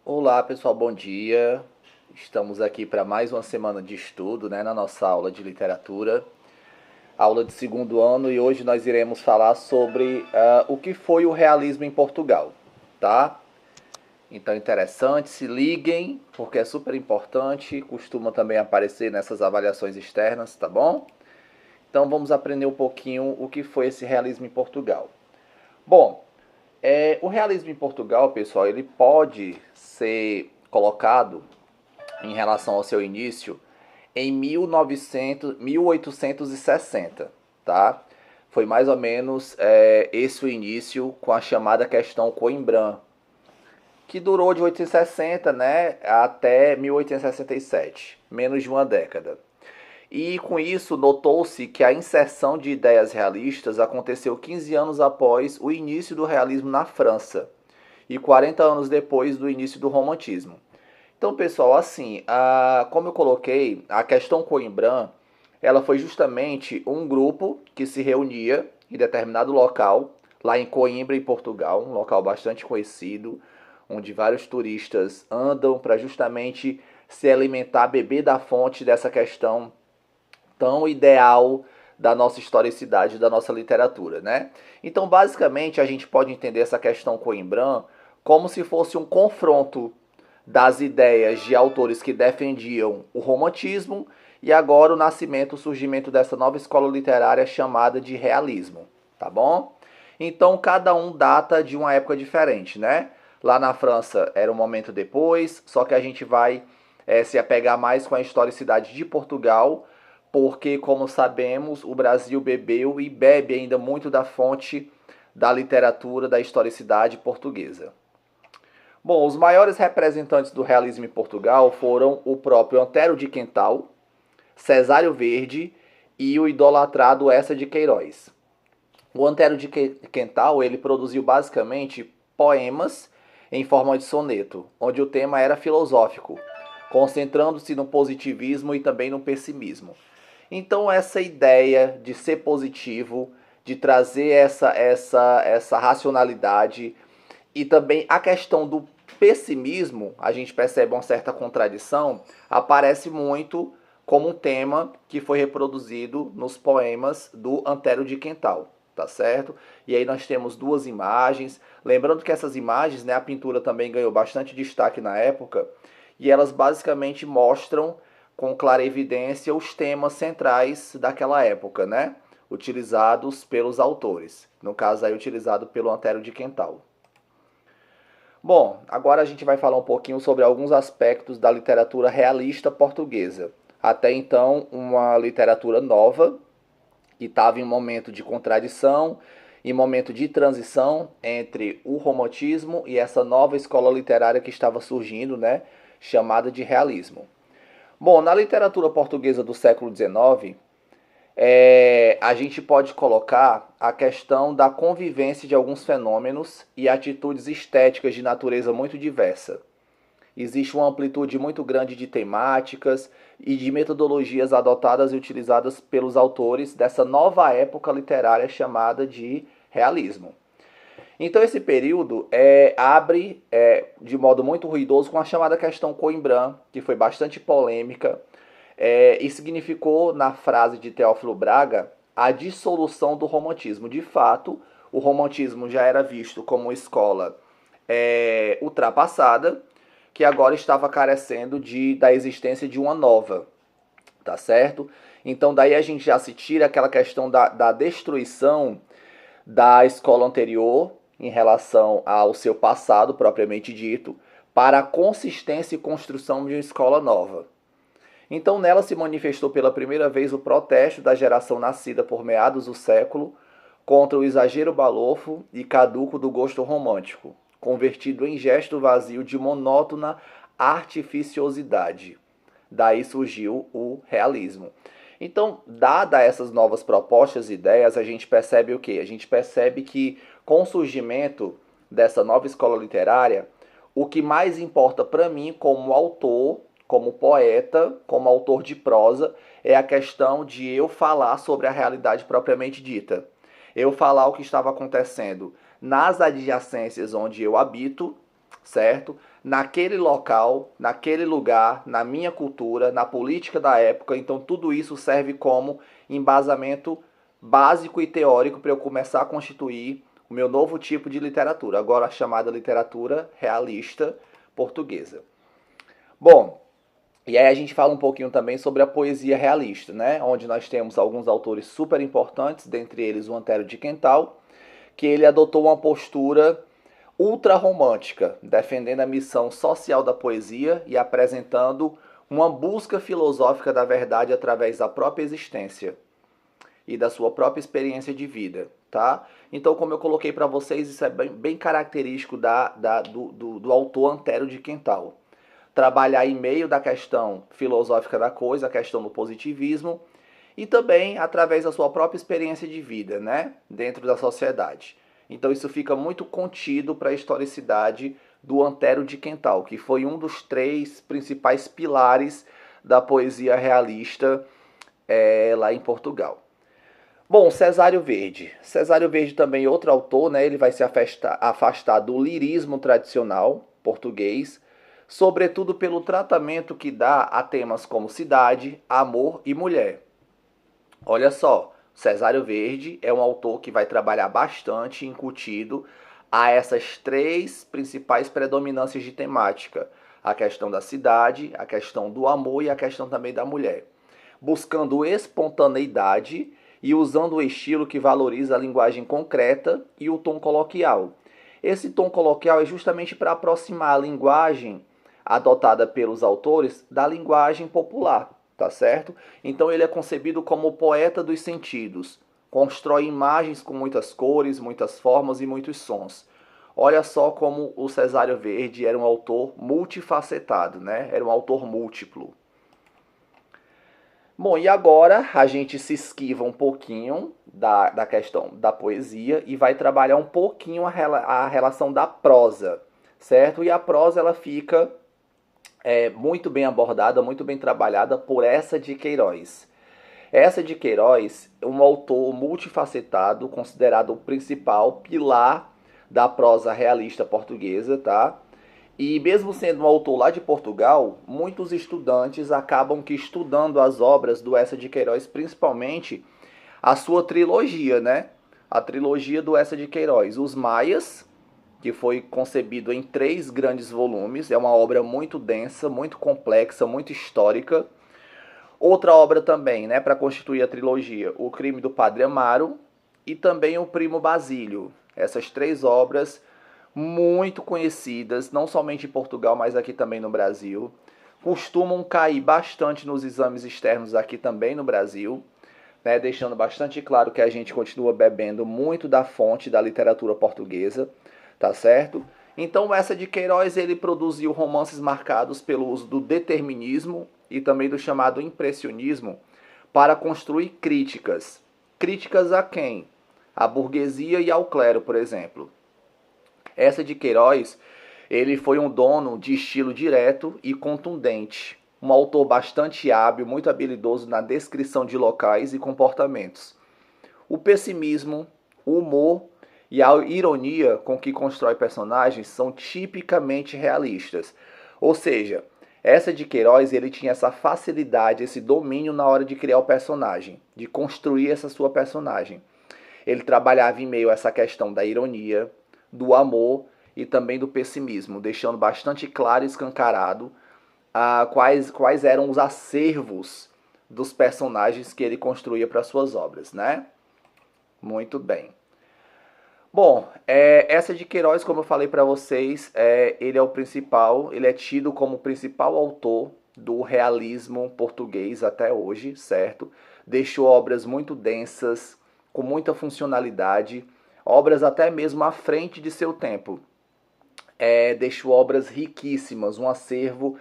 Olá pessoal, bom dia. Estamos aqui para mais uma semana de estudo, né, na nossa aula de literatura, aula de segundo ano, e hoje nós iremos falar sobre o que foi o realismo em Portugal, tá? Então interessante, se liguem, porque é super importante, costuma também aparecer nessas avaliações externas, tá bom? Então vamos aprender um pouquinho o que foi esse realismo em Portugal. Bom, o realismo em Portugal, pessoal, ele pode ser colocado em relação ao seu início em 1860, tá? Foi mais ou menos esse o início com a chamada questão Coimbra, que durou de 1860, né, até 1867, menos de uma década. E com isso notou-se que a inserção de ideias realistas aconteceu 15 anos após o início do realismo na França e 40 anos depois do início do romantismo. Então, pessoal, assim, como eu coloquei, a questão Coimbra, ela foi justamente um grupo que se reunia em determinado local, lá em Coimbra, em Portugal, um local bastante conhecido, onde vários turistas andam para justamente se alimentar, beber da fonte dessa questão tão ideal da nossa historicidade, da nossa literatura, né? Então, basicamente, a gente pode entender essa questão Coimbra como se fosse um confronto das ideias de autores que defendiam o romantismo e agora o nascimento, o surgimento dessa nova escola literária chamada de realismo, tá bom? Então cada um data de uma época diferente, né? Lá na França era um momento depois, só que a gente vai se apegar mais com a historicidade de Portugal, porque, como sabemos, o Brasil bebeu e bebe ainda muito da fonte da literatura, da historicidade portuguesa. Bom, os maiores representantes do realismo em Portugal foram o próprio Antero de Quental, Cesário Verde e o idolatrado Eça de Queiroz. O Antero de Quental, ele produziu basicamente poemas em forma de soneto, onde o tema era filosófico, concentrando-se no positivismo e também no pessimismo. Então essa ideia de ser positivo, de trazer essa racionalidade e também a questão do pessimismo, a gente percebe uma certa contradição, aparece muito como um tema que foi reproduzido nos poemas do Antero de Quental, tá certo? E aí nós temos duas imagens, lembrando que essas imagens, né, a pintura também ganhou bastante destaque na época, e elas basicamente mostram com clara evidência os temas centrais daquela época, né? Utilizados pelos autores, no caso aí utilizado pelo Antero de Quental. Bom, agora a gente vai falar um pouquinho sobre alguns aspectos da literatura realista portuguesa. Até então, uma literatura nova, que estava em um momento de contradição, em momento de transição entre o romantismo e essa nova escola literária que estava surgindo, né, chamada de realismo. Bom, na literatura portuguesa do século XIX, a gente pode colocar a questão da convivência de alguns fenômenos e atitudes estéticas de natureza muito diversa. Existe uma amplitude muito grande de temáticas e de metodologias adotadas e utilizadas pelos autores dessa nova época literária chamada de realismo. Então esse período abre de modo muito ruidoso com a chamada questão Coimbra, que foi bastante polêmica, e significou, na frase de Teófilo Braga, a dissolução do romantismo. De fato, o romantismo já era visto como uma escola ultrapassada, que agora estava carecendo da existência de uma nova, tá certo? Então daí a gente já se tira aquela questão da destruição da escola anterior em relação ao seu passado propriamente dito, para a consistência e construção de uma escola nova. Então nela se manifestou pela primeira vez o protesto da geração nascida por meados do século contra o exagero balofo e caduco do gosto romântico, convertido em gesto vazio de monótona artificiosidade. Daí surgiu o realismo. Então, dada essas novas propostas e ideias, a gente percebe o quê? A gente percebe que com o surgimento dessa nova escola literária, o que mais importa para mim como autor, como poeta, como autor de prosa, é a questão de eu falar sobre a realidade propriamente dita. Eu falar o que estava acontecendo nas adjacências onde eu habito certo? Naquele local, naquele lugar, na minha cultura, na política da época. Então tudo isso serve como embasamento básico e teórico para eu começar a constituir o meu novo tipo de literatura, agora chamada literatura realista portuguesa. Bom, e aí a gente fala um pouquinho também sobre a poesia realista, né? Onde nós temos alguns autores super importantes, dentre eles o Antero de Quental, que ele adotou uma postura ultrarromântica, defendendo a missão social da poesia e apresentando uma busca filosófica da verdade através da própria existência e da sua própria experiência de vida, tá? Então, como eu coloquei para vocês, isso é bem característico do autor Antero de Quental. Trabalhar em meio da questão filosófica da coisa, a questão do positivismo, e também através da sua própria experiência de vida, né, dentro da sociedade. Então isso fica muito contido para a historicidade do Antero de Quental, que foi um dos 3 principais pilares da poesia realista lá em Portugal. Bom, Cesário Verde. Cesário Verde também é outro autor, né? Ele vai se afastar do lirismo tradicional português, sobretudo pelo tratamento que dá a temas como cidade, amor e mulher. Olha só, Cesário Verde é um autor que vai trabalhar bastante incutido a essas 3 principais predominâncias de temática: a questão da cidade, a questão do amor e a questão também da mulher, buscando espontaneidade e usando o estilo que valoriza a linguagem concreta e o tom coloquial. Esse tom coloquial é justamente para aproximar a linguagem adotada pelos autores da linguagem popular, tá certo? Então ele é concebido como o poeta dos sentidos, constrói imagens com muitas cores, muitas formas e muitos sons. Olha só como o Cesário Verde era um autor multifacetado, né? Era um autor múltiplo. Bom, e agora a gente se esquiva um pouquinho da questão da poesia e vai trabalhar um pouquinho a relação da prosa, certo? E a prosa ela fica muito bem abordada, muito bem trabalhada por Eça de Queiroz. Eça de Queiroz é um autor multifacetado, considerado o principal pilar da prosa realista portuguesa, tá? E mesmo sendo um autor lá de Portugal, muitos estudantes acabam que estudando as obras do Eça de Queiroz, principalmente a sua trilogia, né? A trilogia do Eça de Queiroz, Os Maias, que foi concebido em 3 grandes volumes, é uma obra muito densa, muito complexa, muito histórica. Outra obra também, né, para constituir a trilogia, O Crime do Padre Amaro e também O Primo Basílio. Essas 3 obras muito conhecidas, não somente em Portugal, mas aqui também no Brasil. Costumam cair bastante nos exames externos aqui também no Brasil, né, deixando bastante claro que a gente continua bebendo muito da fonte da literatura portuguesa, tá certo? Então, Eça de Queiroz ele produziu romances marcados pelo uso do determinismo e também do chamado impressionismo para construir críticas. Críticas a quem? À burguesia e ao clero, por exemplo. Eça de Queiroz, ele foi um dono de estilo direto e contundente, um autor bastante hábil, muito habilidoso na descrição de locais e comportamentos. O pessimismo, o humor e a ironia com que constrói personagens são tipicamente realistas. Ou seja, Eça de Queiroz ele tinha essa facilidade, esse domínio na hora de criar o personagem, de construir essa sua personagem. Ele trabalhava em meio a essa questão da ironia, do amor e também do pessimismo, deixando bastante claro e escancarado quais eram os acervos dos personagens que ele construía para suas obras, né? Muito bem. Bom, Eça de Queiroz, como eu falei para vocês, ele é o principal, ele é tido como o principal autor do realismo português até hoje, certo? Deixou obras muito densas, com muita funcionalidade, obras até mesmo à frente de seu tempo. Deixou obras riquíssimas, um acervo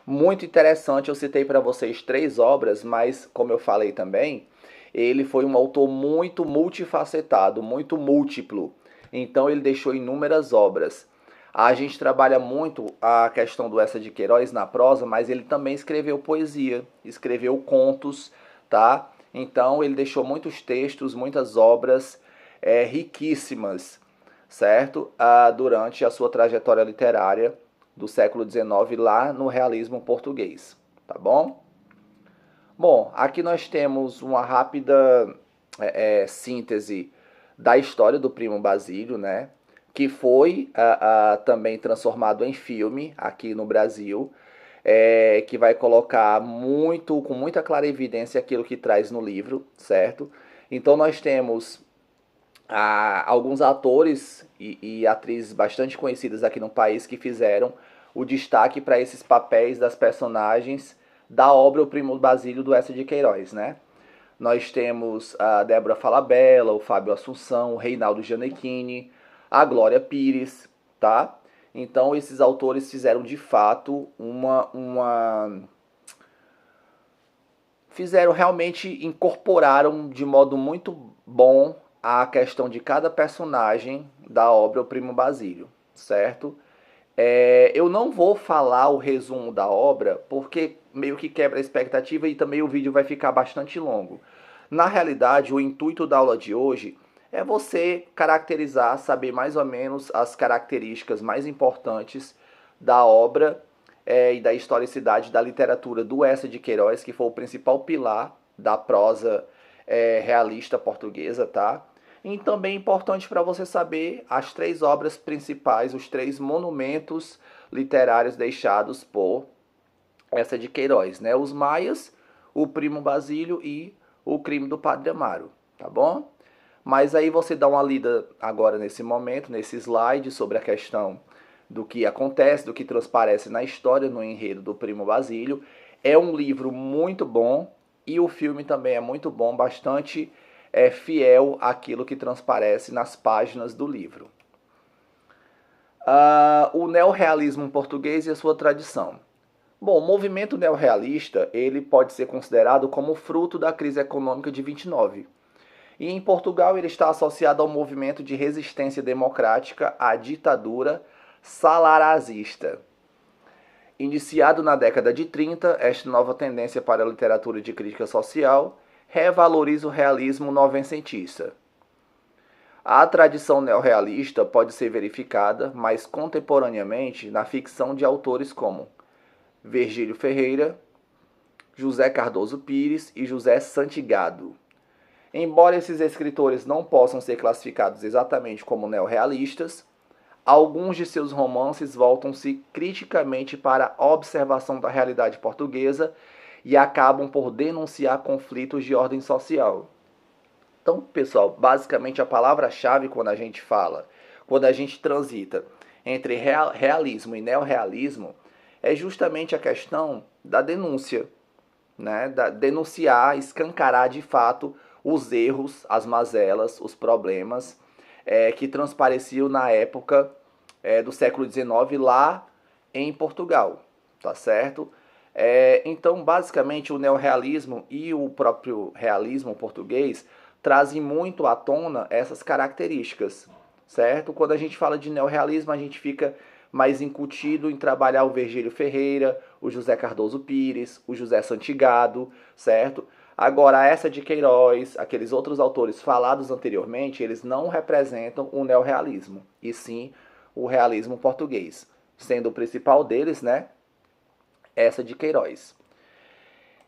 muito interessante. Eu citei para vocês 3 obras, mas como eu falei também, ele foi um autor muito multifacetado, muito múltiplo. Então ele deixou inúmeras obras. A gente trabalha muito a questão do Eça de Queiroz na prosa, mas ele também escreveu poesia, escreveu contos, tá? Então ele deixou muitos textos, muitas obras riquíssimas, certo? Durante a sua trajetória literária do século XIX lá no realismo português, tá bom? Bom, aqui nós temos uma rápida síntese da história do Primo Basílio, né? Que foi também transformado em filme aqui no Brasil, que vai colocar com muita clarividência aquilo que traz no livro, certo? Então nós temos alguns atores e atrizes bastante conhecidas aqui no país que fizeram o destaque para esses papéis das personagens da obra O Primo Basílio do Eça de Queiroz, né? Nós temos a Débora Falabella, o Fábio Assunção, o Reinaldo Gianecchini, a Glória Pires, tá? Então esses autores fizeram de fato fizeram realmente, incorporaram de modo muito bom a questão de cada personagem da obra O Primo Basílio, certo? Eu não vou falar o resumo da obra, porque meio que quebra a expectativa e também o vídeo vai ficar bastante longo. Na realidade, o intuito da aula de hoje é você caracterizar, saber mais ou menos as características mais importantes da obra e da historicidade da literatura do Eça de Queiroz, que foi o principal pilar da prosa realista portuguesa, tá? E também é importante para você saber as 3 obras principais, os 3 monumentos literários deixados por Eça de Queiroz, né? Os Maias, o Primo Basílio e o Crime do Padre Amaro, tá bom? Mas aí você dá uma lida agora nesse momento, nesse slide, sobre a questão do que acontece, do que transparece na história, no enredo do Primo Basílio. É um livro muito bom e o filme também é muito bom, bastante fiel àquilo que transparece nas páginas do livro. O neorrealismo português e a sua tradição. Bom, o movimento neorrealista ele pode ser considerado como fruto da crise econômica de 29. E em Portugal ele está associado ao movimento de resistência democrática à ditadura salarazista. Iniciado na década de 30, esta nova tendência para a literatura de crítica social revaloriza o realismo novecentista. A tradição neorrealista pode ser verificada mais contemporaneamente na ficção de autores como Virgílio Ferreira, José Cardoso Pires e José Santigado. Embora esses escritores não possam ser classificados exatamente como neorrealistas, alguns de seus romances voltam-se criticamente para a observação da realidade portuguesa e acabam por denunciar conflitos de ordem social. Então, pessoal, basicamente a palavra-chave quando a gente fala, quando a gente transita entre realismo e neorrealismo, é justamente a questão da denúncia, né? Denunciar, escancarar de fato os erros, as mazelas, os problemas que transpareciam na época do século XIX lá em Portugal, tá certo? Então, basicamente, o neorrealismo e o próprio realismo português trazem muito à tona essas características, certo? Quando a gente fala de neorrealismo, a gente fica mais incutido em trabalhar o Virgílio Ferreira, o José Cardoso Pires, o José Santigado, certo? Agora, essa de Queiroz, aqueles outros autores falados anteriormente, eles não representam o neorrealismo, e sim o realismo português, sendo o principal deles, né, essa de Queiroz.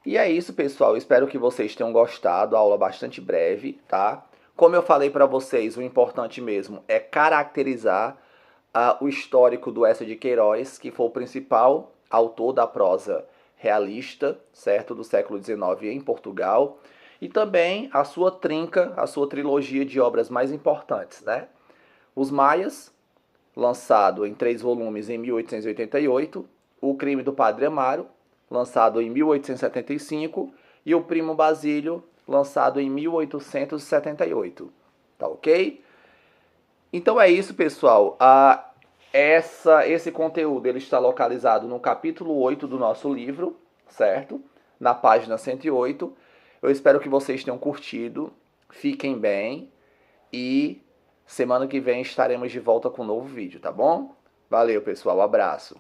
E é isso, pessoal. Espero que vocês tenham gostado. A aula bastante breve, tá? Como eu falei para vocês, o importante mesmo é caracterizar o histórico do Eça de Queiroz, que foi o principal autor da prosa realista, certo? Do século XIX em Portugal. E também a sua trinca, a sua trilogia de obras mais importantes, né? Os Maias, lançado em 3 volumes em 1888. O Crime do Padre Amaro, lançado em 1875, e o Primo Basílio, lançado em 1878. Tá ok? Então é isso, pessoal. Esse conteúdo ele está localizado no capítulo 8 do nosso livro, certo? Na página 108. Eu espero que vocês tenham curtido. Fiquem bem. E semana que vem estaremos de volta com um novo vídeo, tá bom? Valeu, pessoal. Abraço.